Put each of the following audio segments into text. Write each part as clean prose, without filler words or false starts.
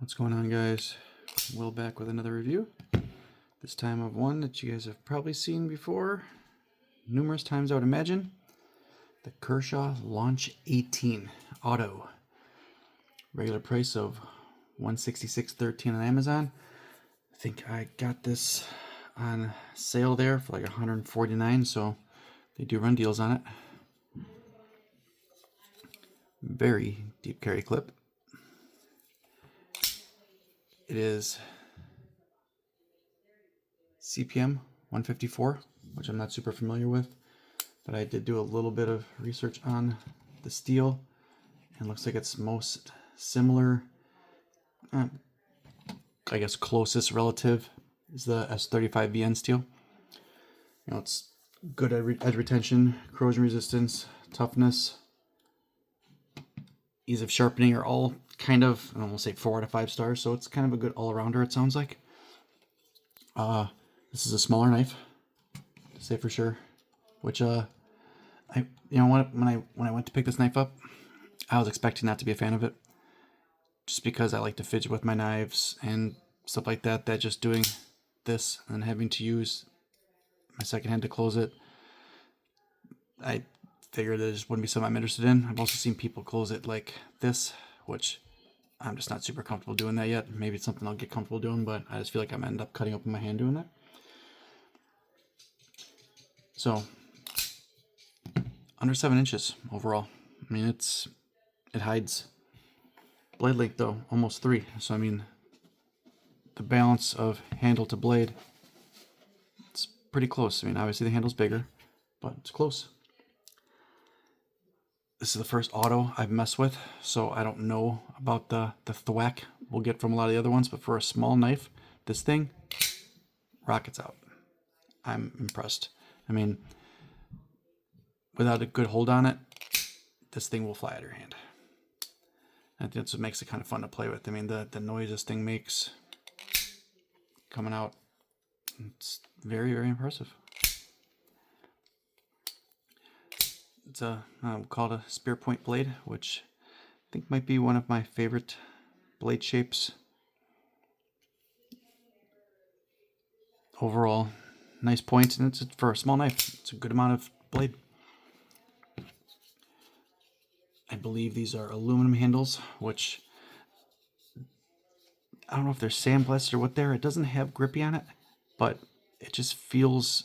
What's going on, guys? Will back with another review. This time of one that you guys have probably seen before numerous times, I would imagine. The Kershaw Launch 18 Auto. Regular price of $166.13 on Amazon. I think I got this on sale there for like $149, so they do run deals on it. Very deep carry clip. It is CPM 154, which I'm not super familiar with, but I did do a little bit of research on the steel, and it looks like it's most similar, I guess closest relative is the S35VN steel. You know, it's good edge retention, corrosion resistance, toughness, ease of sharpening are all kind of, I don't want to say 4 out of 5 stars, so it's kind of a good all-arounder, it sounds like. This is a smaller knife, to say for sure, which when I went to pick this knife up, I was expecting not to be a fan of it, just because I like to fidget with my knives and stuff like that. That just doing this and having to use my second hand to close it, I figured that it just wouldn't be something I'm interested in. I've also seen people close it like this, which I'm just not super comfortable doing that yet. Maybe it's something I'll get comfortable doing, but I just feel like I'm gonna end up cutting open my hand doing that. So, under 7 inches overall. I mean, it hides. Blade length though, almost 3. So I mean, the balance of handle to blade, it's pretty close. I mean, obviously the handle's bigger, but it's close. This is the first auto I've messed with, so I don't know about the thwack we'll get from a lot of the other ones, but for a small knife, this thing rockets out. I'm impressed. I mean, without a good hold on it, this thing will fly out of your hand. I think that's what makes it kind of fun to play with. I mean, the noise this thing makes coming out, it's very, very impressive. It's called a spear point blade, which I think might be one of my favorite blade shapes. Overall, nice points, and it's for a small knife. It's a good amount of blade. I believe these are aluminum handles, which I don't know if they're sandblasted or what they're. It doesn't have grippy on it, but it just feels,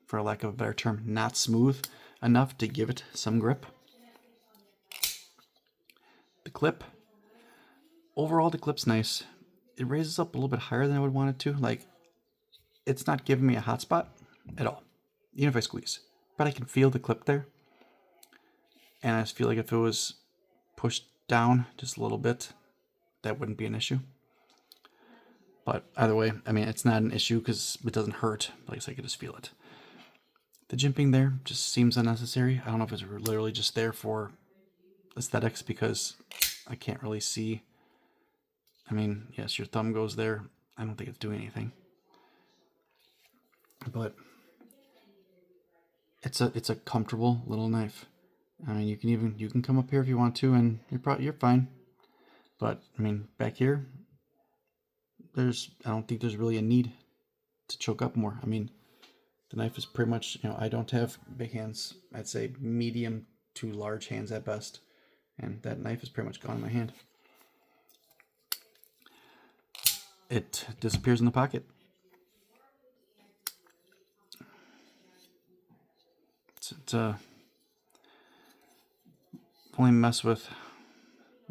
for lack of a better term, not smooth enough to give it some grip. The clip, overall the clip's nice. It raises up a little bit higher than I would want it to. Like, it's not giving me a hot spot at all, even if I squeeze. But I can feel the clip there. And I just feel like if it was pushed down just a little bit, that wouldn't be an issue. But either way, I mean, it's not an issue because it doesn't hurt. Like I said, I can just feel it. The jimping there just seems unnecessary. I don't know if it's literally just there for aesthetics because I can't really see. I mean, yes, your thumb goes there. I don't think it's doing anything. But it's a comfortable little knife. I mean, you can come up here if you want to, and you're fine. But I mean, back here, I don't think there's really a need to choke up more. I mean, the knife is pretty much, I don't have big hands. I'd say medium to large hands at best, and that knife is pretty much gone in my hand. It disappears in the pocket. It's only messed with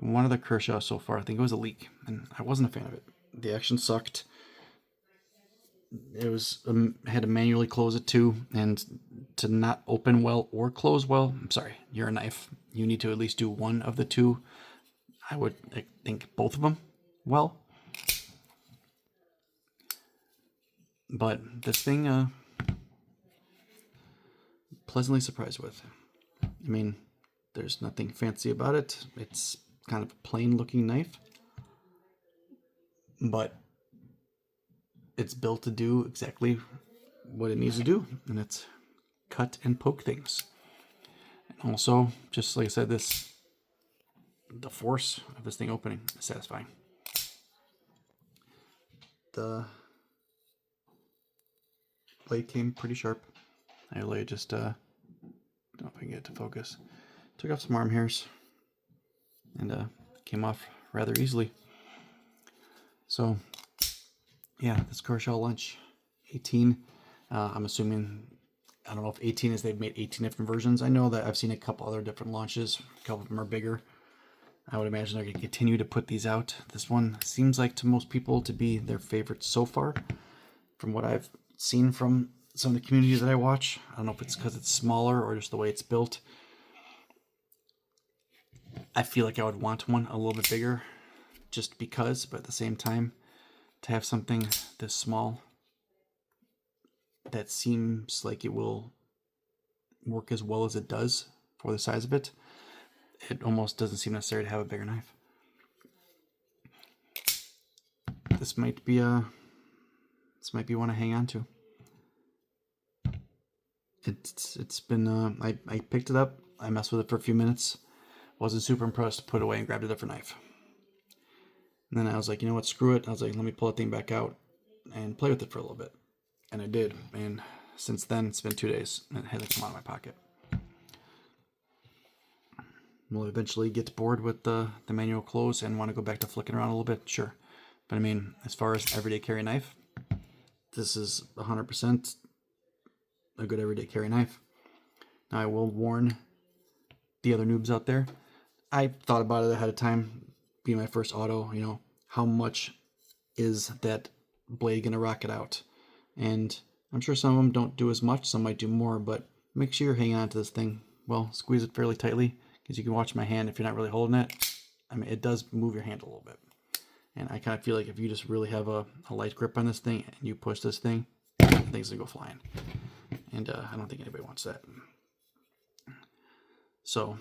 one of the Kershaw so far. I think it was a leak, and I wasn't a fan of it. The action sucked. It was had to manually close it too, and to not open well or close well. I'm sorry, you're a knife. You need to at least do one of the two. I think both of them well. But this thing, pleasantly surprised with. I mean, there's nothing fancy about it. It's kind of a plain looking knife, but it's built to do exactly what it needs to do, and it's cut and poke things. And also, just like I said, the force of this thing opening is satisfying. the blade came pretty sharp. I really just, don't know if I can get it to focus. Took off some arm hairs and came off rather easily. So, yeah, this Kershaw lunch, 18. I'm assuming, I don't know if 18 is they've made 18 different versions. I know that I've seen a couple other different launches. A couple of them are bigger. I would imagine they're going to continue to put these out. This one seems like to most people to be their favorite so far, from what I've seen from some of the communities that I watch. I don't know if it's because it's smaller or just the way it's built. I feel like I would want one a little bit bigger just because, but at the same time, to have something this small that seems like it will work as well as it does for the size of it, it almost doesn't seem necessary to have a bigger knife. This might be one to hang on to. It's been I picked it up, I messed with it for a few minutes, wasn't super impressed, put it away and grabbed a different knife. And then I was like, you know what, screw it. I was like, let me pull that thing back out and play with it for a little bit. And I did, and since then it's been 2 days and it hasn't come out of my pocket. Will eventually get bored with the manual close and want to go back to flicking around a little bit, sure. But I mean, as far as everyday carry knife, this is 100% a good everyday carry knife. Now I will warn the other noobs out there. I thought about it ahead of time, being my first auto, you know, how much is that blade gonna rock it out? And I'm sure some of them don't do as much, some might do more, but make sure you're hanging on to this thing. Well, squeeze it fairly tightly, because you can watch my hand if you're not really holding it. I mean, it does move your hand a little bit. And I kind of feel like if you just really have a light grip on this thing and you push this thing, things will go flying. And I don't think anybody wants that. So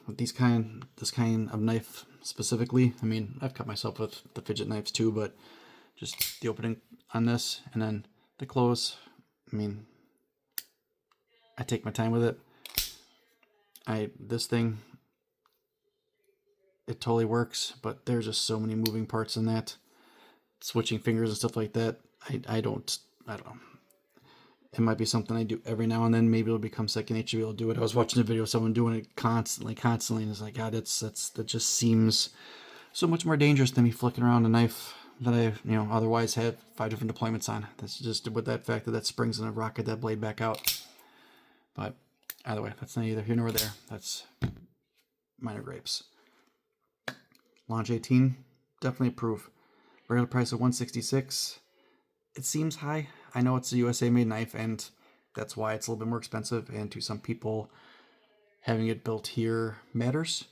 with this kind of knife specifically, I mean, I've cut myself with the fidget knives too, but just the opening on this and then the close, I mean, I take my time with it. This thing, it totally works, but there's just so many moving parts in that. Switching fingers and stuff like that, I don't know. It might be something I do every now and then. Maybe it'll become second nature to be able to do it. I was watching a video of someone doing it constantly, and it's like, God, that just seems so much more dangerous than me flicking around a knife that I, otherwise had 5 different deployments on. That's just with that fact that springs gonna rocket that blade back out. But either way, that's not either here nor there. That's minor grapes. Launch 18, definitely approve. Regular price of $166. It seems high. I know it's a USA made knife, and that's why it's a little bit more expensive. And to some people, having it built here matters.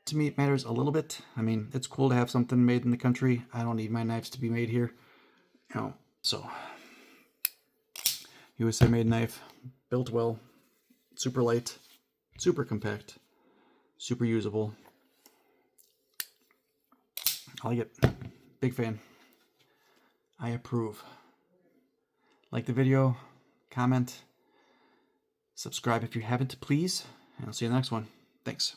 To me, it matters a little bit. I mean, it's cool to have something made in the country. I don't need my knives to be made here. So USA made knife, built well, super light, super compact, super usable. I like it. Big fan. I approve. Like the video, comment, subscribe if you haven't, please, and I'll see you in the next one. Thanks.